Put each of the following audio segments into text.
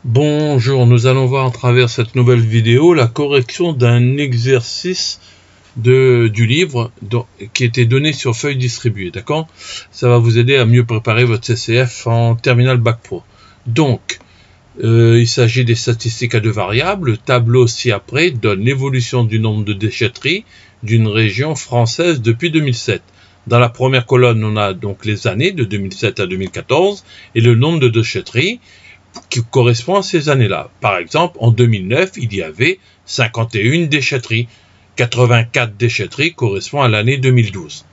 Bonjour, nous allons voir à travers cette nouvelle vidéo la correction d'un exercice du livre qui était donné sur feuille distribuée, d'accord? Ça va vous aider à mieux préparer votre CCF en terminale bac pro. Donc, il s'agit des statistiques à deux variables. Le tableau ci-après donne l'évolution du nombre de déchetteries d'une région française depuis 2007. Dans la première colonne, on a donc les années de 2007 à 2014 et le nombre de déchetteries qui correspond à ces années-là. Par exemple, en 2009, il y avait 51 déchetteries. 84 déchetteries correspond à l'année 2012.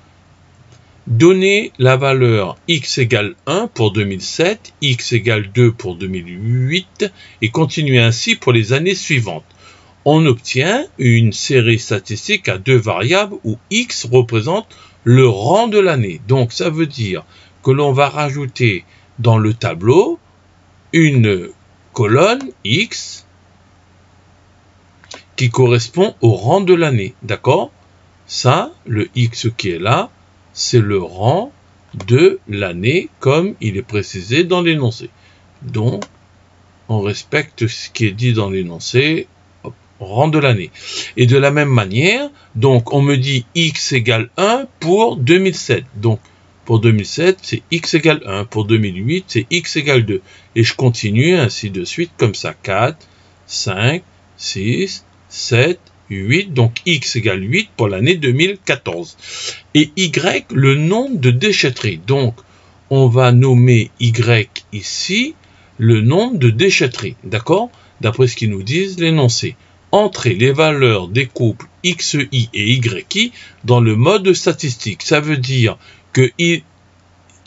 Donnez la valeur x égale 1 pour 2007, x égale 2 pour 2008 et continuez ainsi pour les années suivantes. On obtient une série statistique à deux variables où x représente le rang de l'année. Donc ça veut dire que l'on va rajouter dans le tableau une colonne X qui correspond au rang de l'année, d'accord? Ça, le X qui est là, c'est le rang de l'année comme il est précisé dans l'énoncé. Donc, on respecte ce qui est dit dans l'énoncé, rang de l'année. Et de la même manière, donc on me dit X égale 1 pour 2007. Donc, pour 2007, c'est x égale 1. Pour 2008, c'est x égale 2. Et je continue ainsi de suite, comme ça. 4, 5, 6, 7, 8. Donc x égale 8 pour l'année 2014. Et y, le nombre de déchetteries. Donc, on va nommer y ici le nombre de déchetteries. D'accord? D'après ce qu'ils nous disent l'énoncé. Entrez les valeurs des couples xi et yi dans le mode statistique. Ça veut dire que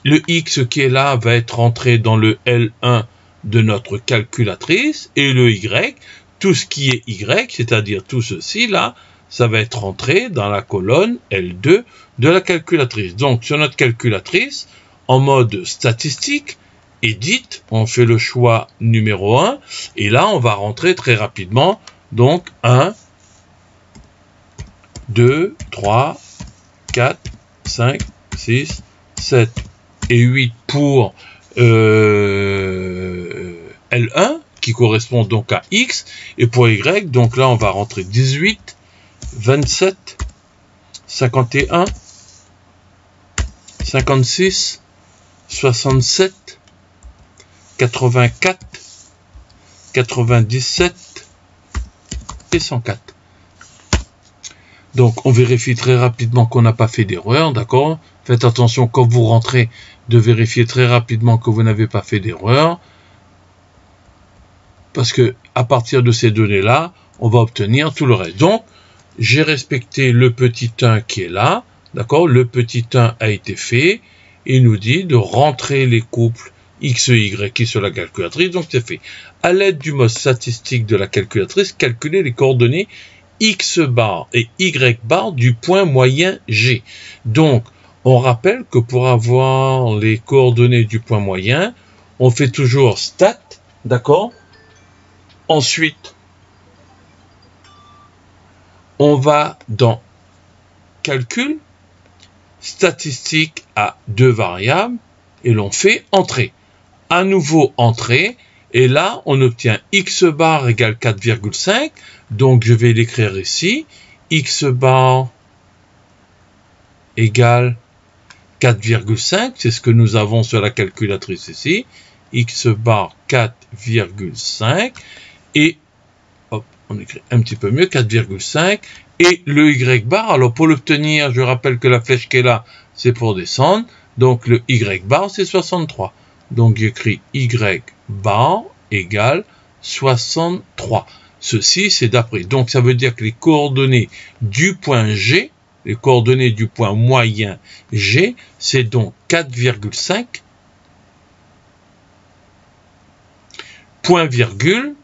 le x qui est là va être entré dans le L1 de notre calculatrice et le y, tout ce qui est y, c'est-à-dire tout ceci là, ça va être entré dans la colonne L2 de la calculatrice. Donc sur notre calculatrice, en mode statistique, edit, on fait le choix numéro 1 et là on va rentrer très rapidement, donc 1, 2, 3, 4, 5, 6, 7 et 8 pour L1 qui correspond donc à X et pour Y, donc là on va rentrer 18, 27, 51, 56, 67, 84, 97 et 104. Donc, on vérifie très rapidement qu'on n'a pas fait d'erreur, d'accord? Faites attention quand vous rentrez de vérifier très rapidement que vous n'avez pas fait d'erreur. Parce que à partir de ces données-là, on va obtenir tout le reste. Donc, j'ai respecté le petit 1 qui est là, d'accord? Le petit 1 a été fait. Il nous dit de rentrer les couples x et y qui sur la calculatrice. Donc, c'est fait. À l'aide du mode statistique de la calculatrice, calculez les coordonnées x bar et y bar du point moyen G. Donc, on rappelle que pour avoir les coordonnées du point moyen, on fait toujours stat, d'accord? Ensuite, on va dans calcul, statistique à deux variables, et l'on fait entrée. À nouveau entrée, et là, on obtient x bar égale 4,5. Donc, je vais l'écrire ici. X bar égale 4,5. C'est ce que nous avons sur la calculatrice ici. X bar 4,5. Et, hop, on écrit un petit peu mieux, 4,5. Et le y bar, alors pour l'obtenir, je rappelle que la flèche qui est là, c'est pour descendre. Donc, le y bar, c'est 63. Donc, j'écris y bar égale 63. Ceci, c'est d'après. Donc, ça veut dire que les coordonnées du point G, les coordonnées du point moyen G, c'est donc 4,5, point virgule,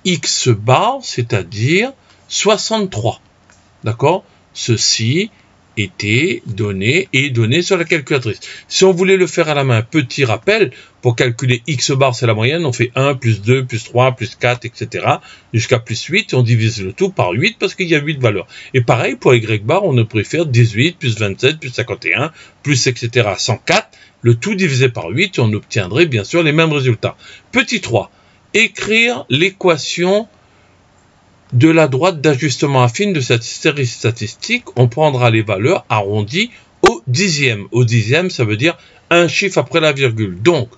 x bar, c'est-à-dire 63. D'accord? Ceci été donné et donné sur la calculatrice. Si on voulait le faire à la main, petit rappel, pour calculer x bar, c'est la moyenne, on fait 1, plus 2, plus 3, plus 4, etc. jusqu'à plus 8, et on divise le tout par 8 parce qu'il y a 8 valeurs. Et pareil, pour y bar, on ne préfère 18, plus 27, plus 51, plus etc. 104, le tout divisé par 8, et on obtiendrait bien sûr les mêmes résultats. Petit 3, écrire l'équation de la droite d'ajustement affine de cette série statistique. On prendra les valeurs arrondies au dixième. Au dixième, ça veut dire un chiffre après la virgule. Donc,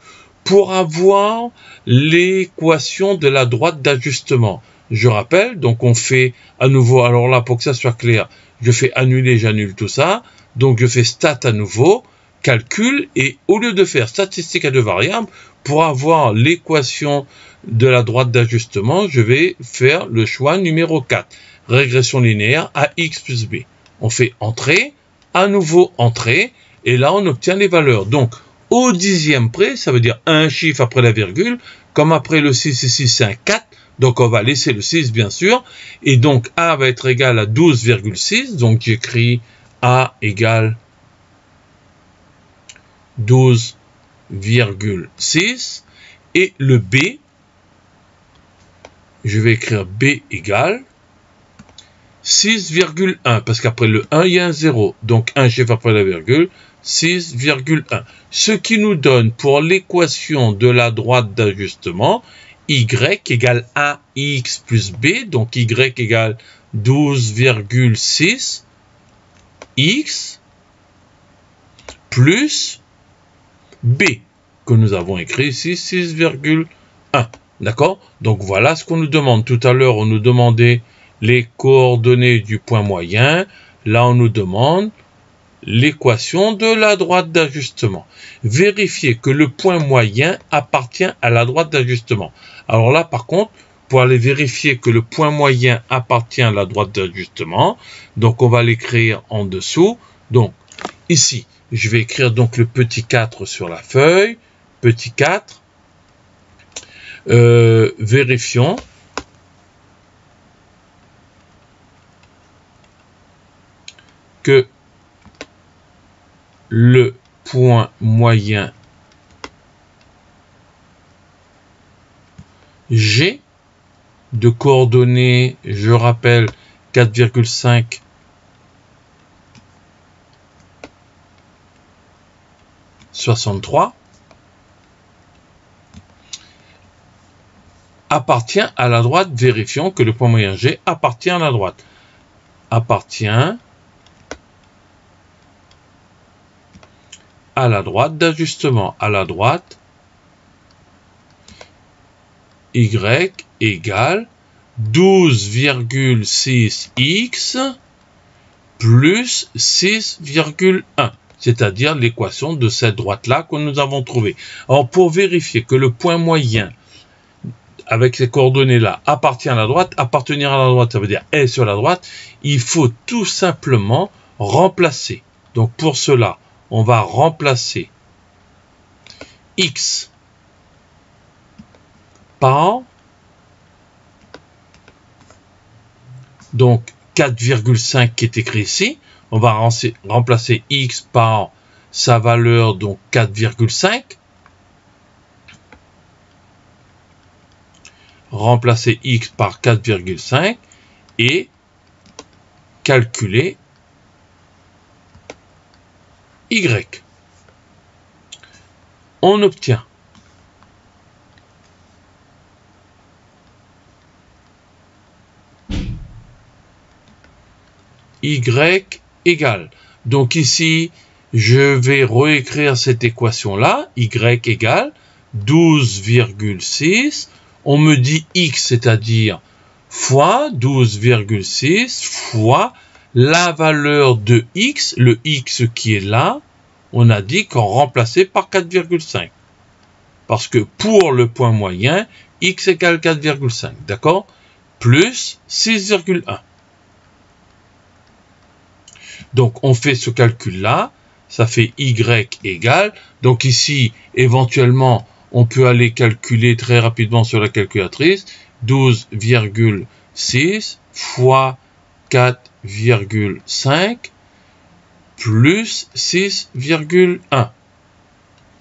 pour avoir l'équation de la droite d'ajustement, je rappelle, donc on fait à nouveau, alors là, pour que ça soit clair, je fais annuler, j'annule tout ça. Donc, je fais stat à nouveau, calcul, et au lieu de faire statistique à deux variables, pour avoir l'équation de la droite d'ajustement, je vais faire le choix numéro 4. Régression linéaire à x plus b. On fait entrée, à nouveau entrée, et là on obtient les valeurs. Donc, au dixième près, ça veut dire un chiffre après la virgule, comme après le 6 ici c'est un 4, donc on va laisser le 6 bien sûr, et donc a va être égal à 12,6, donc j'écris a égale 12,6, et le b, je vais écrire b égale 6,1, parce qu'après le 1, il y a un 0, donc un chiffre après la virgule, 6,1. Ce qui nous donne pour l'équation de la droite d'ajustement, y égale ax plus b, donc y égale 12,6 x plus b, que nous avons écrit ici, 6,1. D'accord? Donc voilà ce qu'on nous demande. Tout à l'heure, on nous demandait les coordonnées du point moyen. Là, on nous demande l'équation de la droite d'ajustement. Vérifiez que le point moyen appartient à la droite d'ajustement. Alors là, par contre, pour aller vérifier que le point moyen appartient à la droite d'ajustement, donc on va l'écrire en dessous. Donc, ici, je vais écrire donc le petit 4 sur la feuille. Petit 4. Vérifions que le point moyen G de coordonnées, je rappelle, 4,5 63 appartient à la droite. Vérifions que le point moyen G appartient à la droite. Appartient à la droite d'ajustement. À la droite, y égale 12,6x plus 6,1. C'est-à-dire l'équation de cette droite-là que nous avons trouvée. Alors, pour vérifier que le point moyen avec ces coordonnées-là appartient à la droite, appartenir à la droite, ça veut dire est sur la droite, il faut tout simplement remplacer. Donc pour cela, on va remplacer x par, donc 4,5 qui est écrit ici, on va remplacer x par sa valeur, donc 4,5, remplacer x par 4,5 et calculer y. On obtient y égale. Donc ici, je vais réécrire cette équation-là. Y égale 12,6. On me dit x, c'est-à-dire fois 12,6 fois la valeur de x, le x qui est là, on a dit qu'on remplaçait par 4,5. Parce que pour le point moyen, x égale 4,5, d'accord? Plus 6,1. Donc on fait ce calcul-là, ça fait y égale. Donc ici, éventuellement, on peut aller calculer très rapidement sur la calculatrice 12,6 fois 4,5 plus 6,1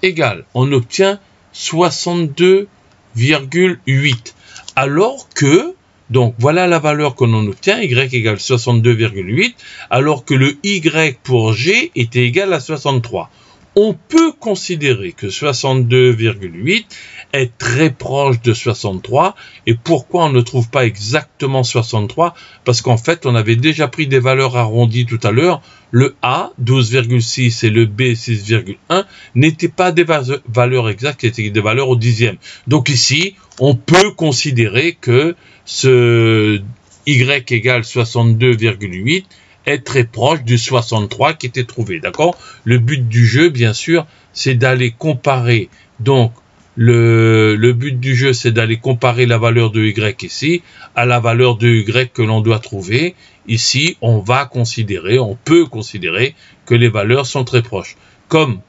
égale, on obtient 62,8. Alors que, donc voilà la valeur que l'on obtient, y égale 62,8, alors que le y pour g était égal à 63. On peut considérer que 62,8 est très proche de 63. Et pourquoi on ne trouve pas exactement 63? Parce qu'en fait, on avait déjà pris des valeurs arrondies tout à l'heure. Le A, 12,6 et le B, 6,1 n'étaient pas des valeurs exactes, c'était des valeurs au dixième. Donc ici, on peut considérer que ce y égale 62,8 est très proche du 63 qui était trouvé, d'accord? Le but du jeu, bien sûr, c'est d'aller comparer, donc, le but du jeu, c'est d'aller comparer la valeur de y ici à la valeur de y que l'on doit trouver. Ici, on peut considérer que les valeurs sont très proches. Comme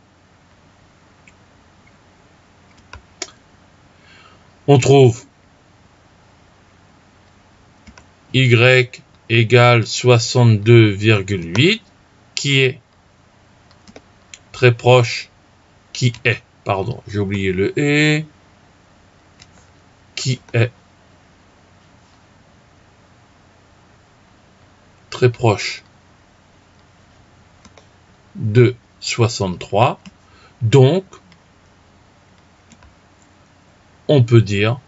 on trouve y égale 62,8 qui est très proche, pardon, j'ai oublié le et, qui est très proche de 63. Donc, on peut dire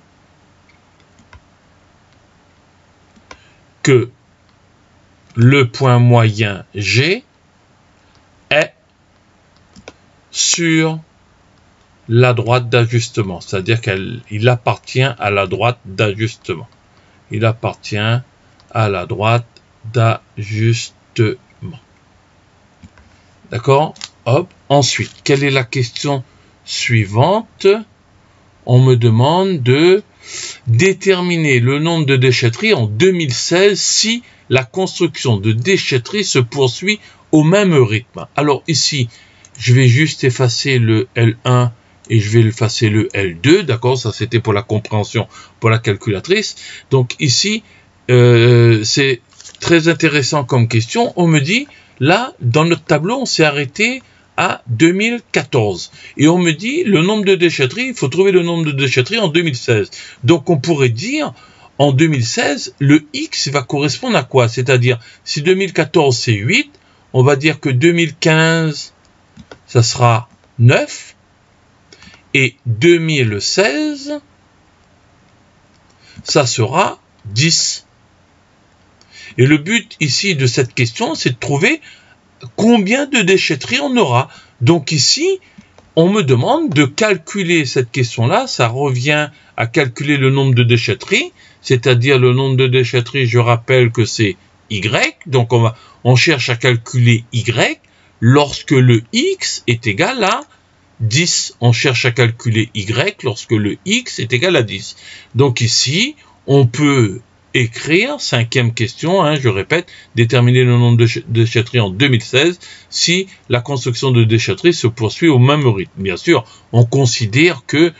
que le point moyen G est sur la droite d'ajustement, c'est-à-dire qu'il appartient à la droite d'ajustement. Il appartient à la droite d'ajustement. D'accord? Hop. Ensuite, quelle est la question suivante? On me demande de déterminer le nombre de déchetteries en 2016 si la construction de déchetteries se poursuit au même rythme. Alors ici, je vais juste effacer le L1 et je vais effacer le L2, d'accord? Ça, c'était pour la compréhension, pour la calculatrice. Donc ici, c'est très intéressant comme question. On me dit, là, dans notre tableau, on s'est arrêté à 2014. Et on me dit, le nombre de déchetteries, il faut trouver le nombre de déchetteries en 2016. Donc on pourrait dire, en 2016, le X va correspondre à quoi? C'est-à-dire, si 2014 c'est 8, on va dire que 2015, ça sera 9. Et 2016, ça sera 10. Et le but ici de cette question, c'est de trouver combien de déchetteries on aura. Donc ici, on me demande de calculer cette question-là. Ça revient à calculer le nombre de déchetteries, c'est-à-dire le nombre de déchetteries, je rappelle que c'est Y. Donc on cherche à calculer Y lorsque le X est égal à 10. On cherche à calculer Y lorsque le X est égal à 10. Donc ici, on peut écrire, cinquième question, je répète, déterminer le nombre de déchetteries en 2016 si la construction de déchetteries se poursuit au même rythme. Bien sûr, on considère que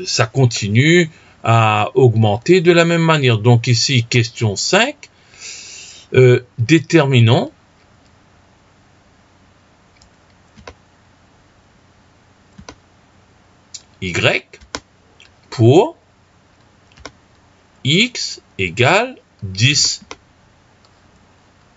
ça continue à augmenter de la même manière. Donc ici, question 5, déterminons Y pour X égale 10.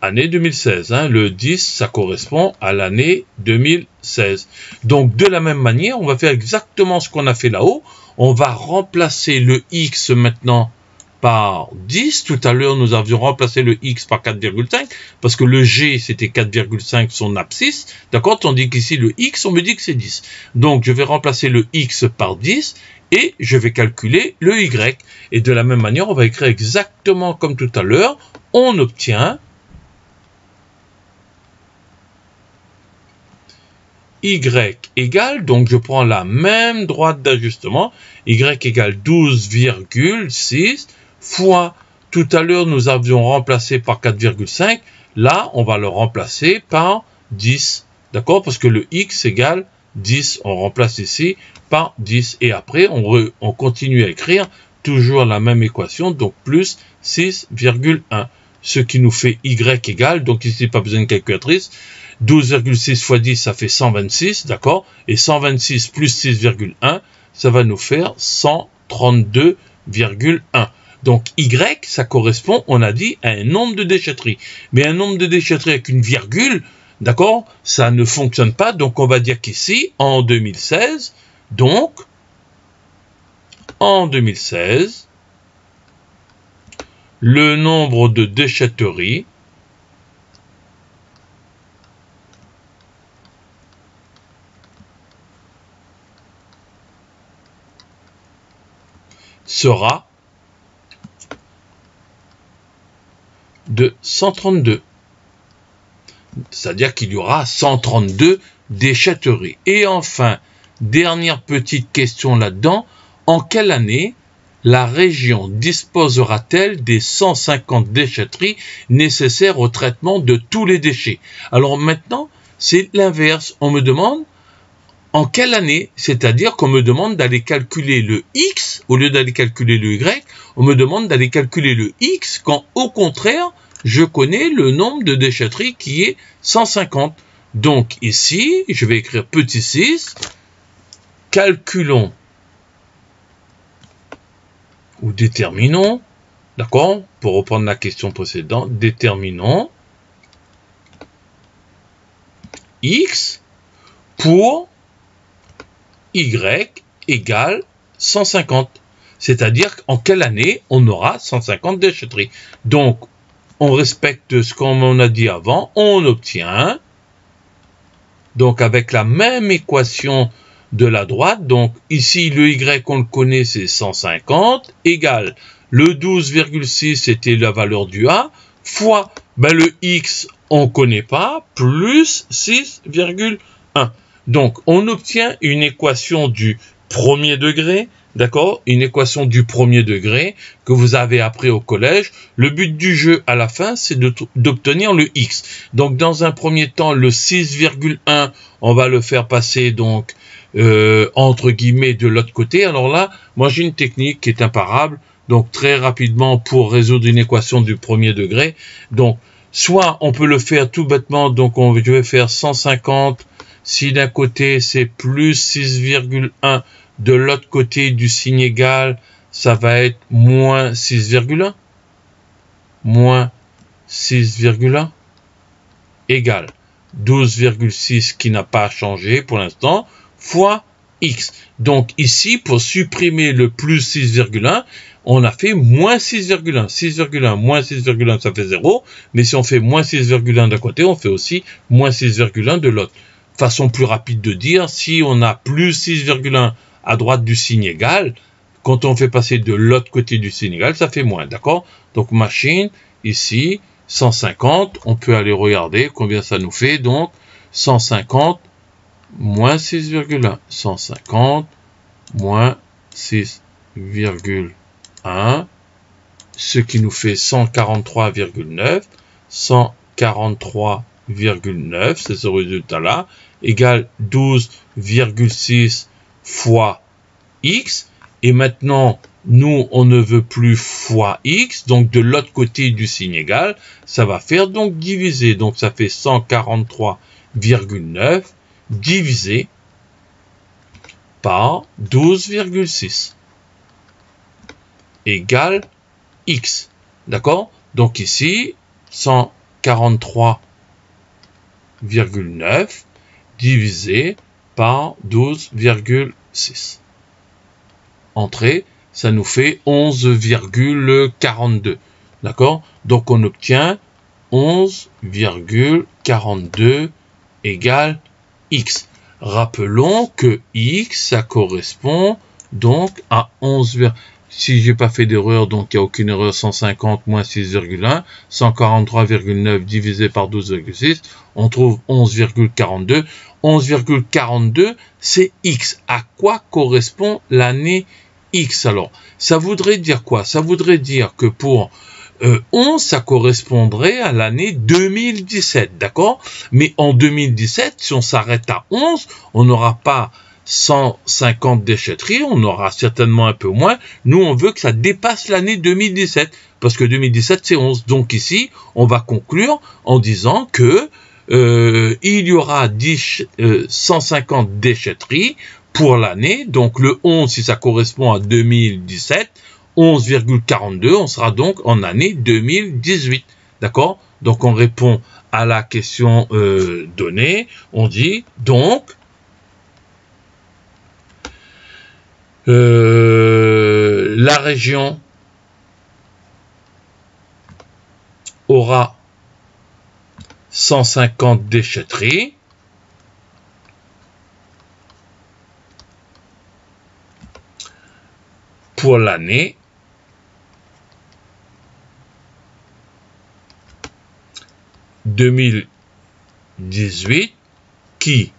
Année 2016. Le 10, ça correspond à l'année 2016. Donc, de la même manière, on va faire exactement ce qu'on a fait là-haut. On va remplacer le X maintenant par 10. Tout à l'heure, nous avions remplacé le X par 4,5 parce que le G, c'était 4,5 son abscisse. D'accord? Tandis qu'ici, le X, on me dit que c'est 10. Donc, je vais remplacer le X par 10 et je vais calculer le Y. Et de la même manière, on va écrire exactement comme tout à l'heure. On obtient Y égale, donc je prends la même droite d'ajustement, Y égale 12,6 fois, tout à l'heure nous avions remplacé par 4,5, là on va le remplacer par 10, d'accord? Parce que le X égale 10, on remplace ici par 10, et après on continue à écrire toujours la même équation, donc plus 6,1. ce qui nous fait y égale, donc ici pas besoin de calculatrice, 12,6 fois 10 ça fait 126, d'accord, et 126 plus 6,1 ça va nous faire 132,1. Donc y ça correspond, on a dit, à un nombre de déchetteries, mais un nombre de déchetteries avec une virgule, d'accord, ça ne fonctionne pas, donc on va dire qu'ici en 2016, donc en 2016, le nombre de déchetteries sera de 132. C'est-à-dire qu'il y aura 132 déchetteries. Et enfin, dernière petite question là-dedans, en quelle année la région disposera-t-elle des 150 déchetteries nécessaires au traitement de tous les déchets? Alors maintenant, c'est l'inverse. On me demande en quelle année, c'est-à-dire qu'on me demande d'aller calculer le X, au lieu d'aller calculer le Y, on me demande d'aller calculer le X, quand au contraire, je connais le nombre de déchetteries qui est 150. Donc ici, je vais écrire petit 6, calculons ou déterminons, d'accord, pour reprendre la question précédente, déterminons X pour Y égale 150. C'est-à-dire en quelle année on aura 150 déchetteries. Donc, on respecte ce qu'on a dit avant, on obtient, donc avec la même équation de la droite, donc ici le Y on le connaît c'est 150, égale le 12,6 c'était la valeur du A, fois le X on ne connaît pas, plus 6,1. Donc on obtient une équation du premier degré, d'accord, une équation du premier degré que vous avez appris au collège. Le but du jeu à la fin, c'est d'obtenir le X. Donc, dans un premier temps, le 6,1, on va le faire passer donc entre guillemets de l'autre côté. Alors là, moi j'ai une technique qui est imparable. Donc, très rapidement, pour résoudre une équation du premier degré. Donc, soit on peut le faire tout bêtement. Donc, je vais faire 150. Si d'un côté, c'est plus 6,1. De l'autre côté du signe égal, ça va être moins 6,1. Moins 6,1 égale 12,6 qui n'a pas changé pour l'instant, fois X. Donc ici, pour supprimer le plus 6,1, on a fait moins 6,1. 6,1 moins 6,1, ça fait 0. Mais si on fait moins 6,1 d'un côté, on fait aussi moins 6,1 de l'autre. Façon plus rapide de dire, si on a plus 6,1 à droite du signe égal, quand on fait passer de l'autre côté du signe égal, ça fait moins, d'accord? Donc machine, ici, 150, on peut aller regarder combien ça nous fait, donc 150 moins 6,1, 150 moins 6,1, ce qui nous fait 143,9, 143,9, c'est ce résultat-là, égale 12,6 fois X, et maintenant, nous, on ne veut plus fois X, donc de l'autre côté du signe égal, ça va faire donc diviser, donc ça fait 143,9 divisé par 12,6 égale X, d'accord? Donc ici, 143,9 divisé par 12,6. Entrée, ça nous fait 11,42. D'accord? Donc on obtient 11,42 égale X. Rappelons que X, ça correspond donc à 11. Si j'ai pas fait d'erreur, donc il n'y a aucune erreur, 150 moins 6,1, 143,9 divisé par 12,6, on trouve 11,42. 11,42, c'est X. À quoi correspond l'année X alors? Ça voudrait dire quoi? Ça voudrait dire que pour 11, ça correspondrait à l'année 2017, d'accord? Mais en 2017, si on s'arrête à 11, on n'aura pas 150 déchetteries, on aura certainement un peu moins. Nous, on veut que ça dépasse l'année 2017, parce que 2017, c'est 11. Donc ici, on va conclure en disant que il y aura 150 déchetteries pour l'année. Donc le 11, si ça correspond à 2017, 11,42, on sera donc en année 2018. D'accord? Donc on répond à la question donnée. On dit donc la région aura 150 déchetteries pour l'année 2018 qui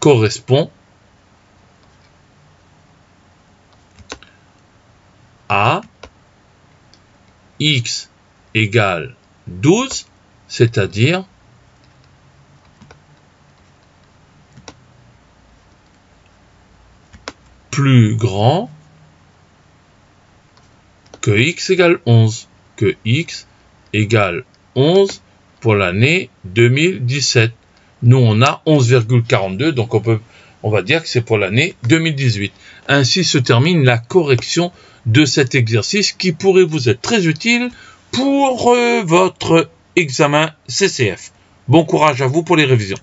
correspond à x égale 12, c'est-à-dire plus grand que x égale 11, que x égale 11 pour l'année 2017. Nous, on a 11,42, donc on va dire que c'est pour l'année 2018. Ainsi se termine la correction de cet exercice qui pourrait vous être très utile pour votre examen CCF. Bon courage à vous pour les révisions.